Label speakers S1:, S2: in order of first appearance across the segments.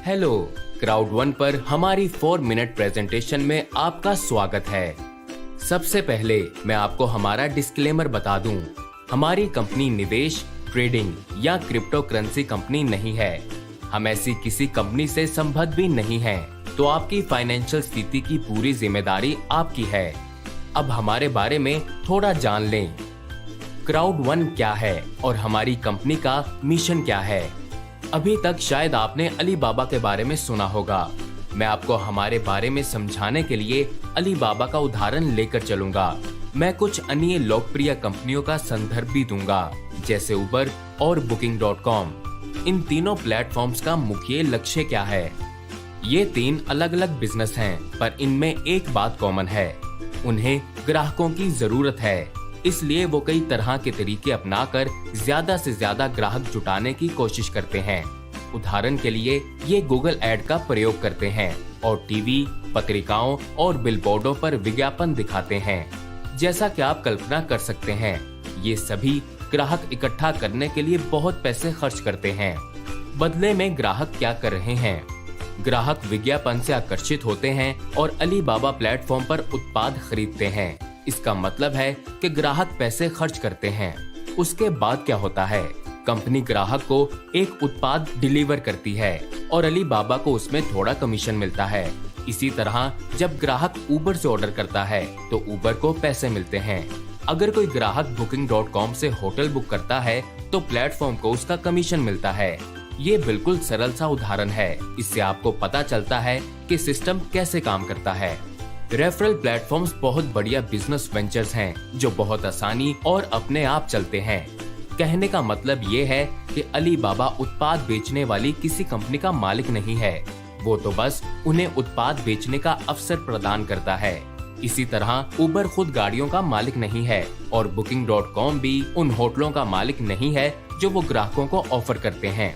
S1: Hello, crowd one पर हमारी 4 minute presentation में आपका स्वागत है। सबसे पहले मैं आपको हमारा डिस्क्लेमर बता दूं। हमारी कंपनी निवेश, ट्रेडिंग या क्रिप्टो करेंसी कंपनी नहीं है। हम ऐसी किसी कंपनी से संबद्ध भी नहीं हैं, तो आपकी फाइनेंशियल स्थिति की पूरी जिम्मेदारी आपकी है। अब हमारे बारे में थोड़ा जान लें। क्राउड वन क्या है और हमारी कंपनी का मिशन क्या है। अभी तक शायद आपने अलीबाबा के बारे में सुना होगा। मैं आपको हमारे बारे में समझाने के लिए अलीबाबा का उदाहरण लेकर चलूंगा। मैं कुछ अन्य लोकप्रिय कंपनियों का संदर्भ भी दूंगा, जैसे उबर और Booking.com। इन तीनों प्लेटफॉर्म्स का मुख्य लक्ष्य क्या है। ये 3 अलग अलग बिजनेस हैं, पर इनमें एक बात कॉमन है। उन्हें ग्राहकों की जरूरत है, इसलिए वो कई तरह के तरीके अपनाकर ज्यादा से ज्यादा ग्राहक जुटाने की कोशिश करते हैं। उदाहरण के लिए ये गूगल ऐड का प्रयोग करते हैं और टीवी, पत्रिकाओं और बिलबोर्डों पर विज्ञापन दिखाते हैं। जैसा कि आप कल्पना कर सकते हैं, ये सभी ग्राहक इकट्ठा करने के लिए बहुत पैसे खर्च करते हैं। बदले में ग्राहक क्या कर रहे हैं? ग्राहक विज्ञापन से आकर्षित होते हैं और अलीबाबा प्लेटफॉर्म पर उत्पाद खरीदते हैं। इसका मतलब है कि ग्राहक पैसे खर्च करते हैं। उसके बाद क्या होता है? कंपनी ग्राहक को एक उत्पाद डिलीवर करती है और अलीबाबा को उसमें थोड़ा कमीशन मिलता है। इसी तरह जब ग्राहक उबर से ऑर्डर करता है तो उबर को पैसे मिलते हैं। अगर कोई ग्राहक Booking.com से होटल बुक करता है तो प्लेटफॉर्म को उसका कमीशन मिलता है। ये बिल्कुल सरल सा उदाहरण है। इससे आपको पता चलता है कि सिस्टम कैसे काम करता है। रेफरल प्लेटफॉर्म्स बहुत बढ़िया बिजनेस वेंचर्स हैं, जो बहुत आसानी और अपने आप चलते हैं। कहने का मतलब ये है कि अलीबाबा उत्पाद बेचने वाली किसी कंपनी का मालिक नहीं है। वो तो बस उन्हें उत्पाद बेचने का अवसर प्रदान करता है। इसी तरह उबर खुद गाड़ियों का मालिक नहीं है और Booking.com भी उन होटलों का मालिक नहीं है जो वो ग्राहकों को ऑफर करते हैं।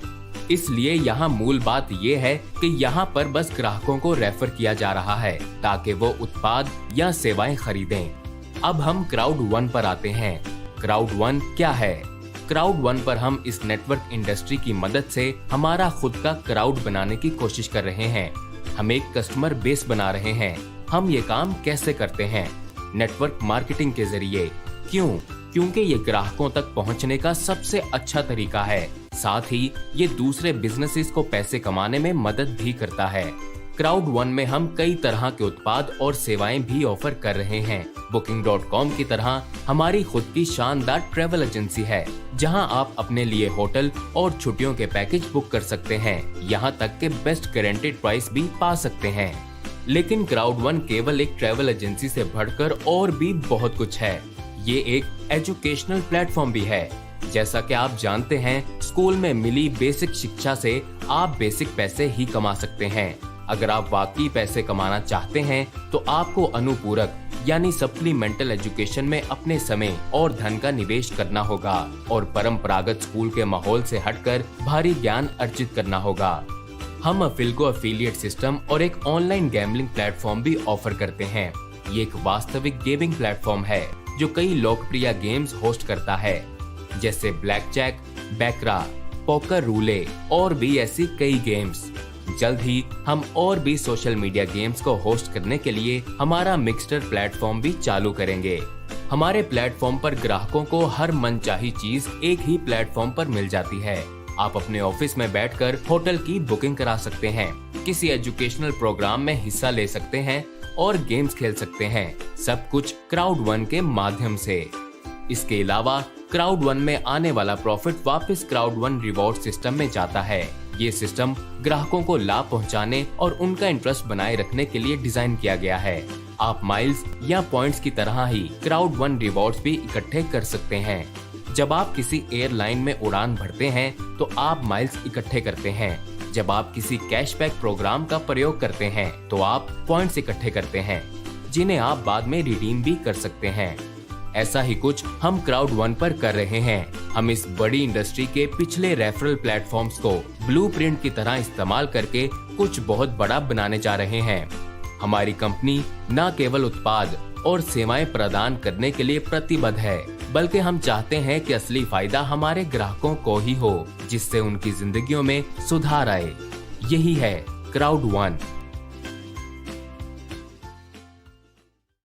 S1: इसलिए यहाँ मूल बात ये है कि यहाँ पर बस ग्राहकों को रेफर किया जा रहा है ताकि वो उत्पाद या सेवाएं खरीदें। अब हम क्राउड वन पर आते हैं। क्राउड वन क्या है? क्राउड वन पर हम इस नेटवर्क इंडस्ट्री की मदद से हमारा खुद का क्राउड बनाने की कोशिश कर रहे हैं। हम एक कस्टमर बेस बना रहे हैं। हम ये काम कैसे करते हैं? नेटवर्क मार्केटिंग के जरिए। क्यों? क्योंकि ये ग्राहकों तक पहुंचने का सबसे अच्छा तरीका है। साथ ही ये दूसरे बिजनेसेस को पैसे कमाने में मदद भी करता है। क्राउड वन में हम कई तरह के उत्पाद और सेवाएं भी ऑफर कर रहे हैं। Booking.com की तरह हमारी खुद की शानदार ट्रैवल एजेंसी है, जहां आप अपने लिए होटल और छुट्टियों के पैकेज बुक कर सकते हैं। यहां तक के बेस्ट गारंटीड प्राइस भी पा सकते हैं। लेकिन क्राउड वन केवल एक ट्रैवल एजेंसी से बढ़कर और भी बहुत कुछ है। ये एक एजुकेशनल प्लेटफॉर्म भी है। जैसा कि आप जानते हैं, स्कूल में मिली बेसिक शिक्षा से आप बेसिक पैसे ही कमा सकते हैं। अगर आप वाकई पैसे कमाना चाहते हैं तो आपको अनुपूरक यानी सप्लीमेंटल एजुकेशन में अपने समय और धन का निवेश करना होगा और परंपरागत स्कूल के माहौल से हटकर भारी ज्ञान अर्जित करना होगा। हम अफिल्को एफिलिएट सिस्टम और एक ऑनलाइन गैम्बलिंग प्लेटफॉर्म भी ऑफर करते हैं। ये एक वास्तविक गेमिंग प्लेटफॉर्म है जो कई लोकप्रिय गेम्स होस्ट करता है, जैसे ब्लैक जैक, बैकरा, पोकर रूले और भी ऐसी कई गेम्स। जल्द ही हम और भी सोशल मीडिया गेम्स को होस्ट करने के लिए हमारा मिक्सटर प्लेटफॉर्म भी चालू करेंगे। हमारे प्लेटफॉर्म पर ग्राहकों को हर मनचाही चीज एक ही प्लेटफॉर्म पर मिल जाती है। आप अपने ऑफिस में बैठकर होटल की बुकिंग करा सकते हैं, किसी एजुकेशनल प्रोग्राम में हिस्सा ले सकते हैं और गेम्स खेल सकते हैं। सब कुछ क्राउड वन के माध्यम से। इसके अलावा क्राउड वन में आने वाला प्रॉफिट वापस क्राउड वन रिवॉर्ड सिस्टम में जाता है। ये सिस्टम ग्राहकों को लाभ पहुंचाने और उनका इंटरेस्ट बनाए रखने के लिए डिजाइन किया गया है। आप माइल्स या पॉइंट्स की तरह ही क्राउड वन रिवॉर्ड्स भी इकट्ठे कर सकते हैं। जब आप किसी एयरलाइन में उड़ान भरते हैं तो आप माइल्स इकट्ठे करते हैं। जब आप किसी कैशबैक प्रोग्राम का प्रयोग करते हैं तो आप पॉइंट्स इकट्ठे करते हैं, जिन्हें आप बाद में रिडीम भी कर सकते हैं। ऐसा ही कुछ हम क्राउड वन पर कर रहे हैं। हम इस बड़ी इंडस्ट्री के पिछले रेफरल प्लेटफॉर्म्स को ब्लूप्रिंट की तरह इस्तेमाल करके कुछ बहुत बड़ा बनाने जा रहे हैं। हमारी कंपनी न केवल उत्पाद और सेवाएं प्रदान करने के लिए प्रतिबद्ध है, बल्कि हम चाहते हैं कि असली फायदा हमारे ग्राहकों को ही हो, जिससे उनकी जिंदगियों में सुधार आए। यही है क्राउड वन।